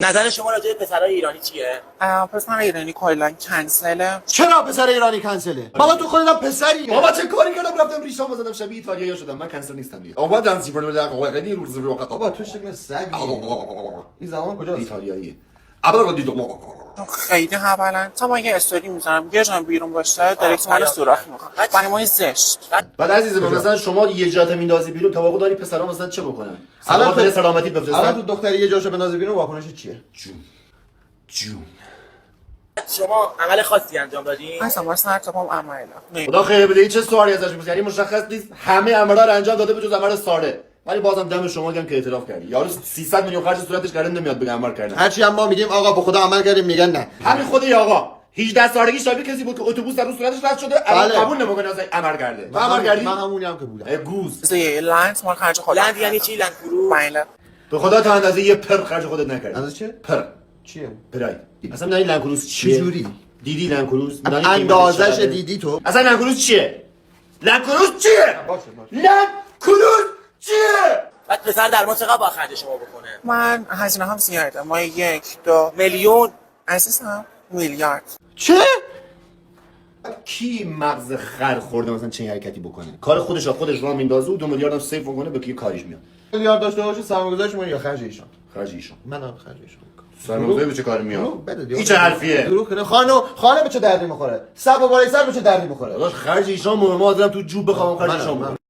نظر شما راجع به پسرای ایرانی چیه؟ پسر ایرانی کلا کنسله. چرا پسر ایرانی کنسله؟ بابا تو خودت پسری. بابا چه کاری کردم رفتم ریشام بزدم شبیه ایتالیایی شدم. من کنسل نیستم دیگه. آقا دانسی فرم در آقا خیلی روز رو وقت. بابا تو شکل سگی. این زمان کجاست؟ ایتالیایی. ابدا دیدم. خیلی هبلن. تا من یه استوری میذارم یه جام بیرون باشه دایرکت من سوراخ میکنه. برای ما زشت. بعد عزیزم مثلا شما یه جات میندازی بیرون توقع داری پسرا مثلا چه بکنن؟ الان سلامتی بفرستن. الان تو دختری یه جاشو بندازی بیرون واکنش چیه؟ جون. شما عمل خاصی انجام دادین؟ اصلا سر تا پام عمله. خدا خیر بده. چه سوالی ازش می‌پرسی؟ یعنی مشخص نیست همه عملا رو انجام داده به جز عمل ساده. ولی بازم دم شما گم که اعتراف کردی. یارو 300 میلیون خرج صورتش کرده نمیاد بگه عمل کردن. هرچی هم ما میگیم آقا به خدا عمل کردیم میگن نه. همین خود آقا 18 سالگی شبیه کسی بود که اتوبوس در صورتش رد شده الان قبول نمیکنه از عمل کرده. تو عمل کردی؟ من همونی هم که بودم. گوز. لنت مال خرج خودم. لند یعنی چی؟ لند فرو؟ بله. به خدا تا اندازه یه پر خرج خودت نکردی. اندازه چه؟ پر. چیه؟ پرای. اصلا میدونی لنکروز چیه؟ چجوری؟ دیدی لنکروز؟ اندازش دیدی تو؟ اصلا لنکروز چیه؟ لنکروز چیه؟ لنکروز چیه؟ بعد پسر در ما چقدر با خرج شما بکنه؟ من هزینه هم زیاده. ما 1 2 میلیون عزیزم میلیارد. چه؟ کی مغز خر خورده مثلا چه حرکتی بکنه؟ کار خودش راه میندازه و 2 میلیارد هم سیف میکنه به کی کاریش میاد؟ میلیارد داشته باشه سرمایه‌گذارش یا خرج ایشان؟ خرج ایشون. منم خرج ایشان. سرمایه‌گذاری به چه کاری میاد؟ بده این چه حرفیه؟ دروغ کنه خانه به چه دردی میخوره؟ سب و بالای سر به چه دردی میخوره؟ داداش خرج ایشان مهمه. ما آدم تو جوب بخوام خرج ایشان.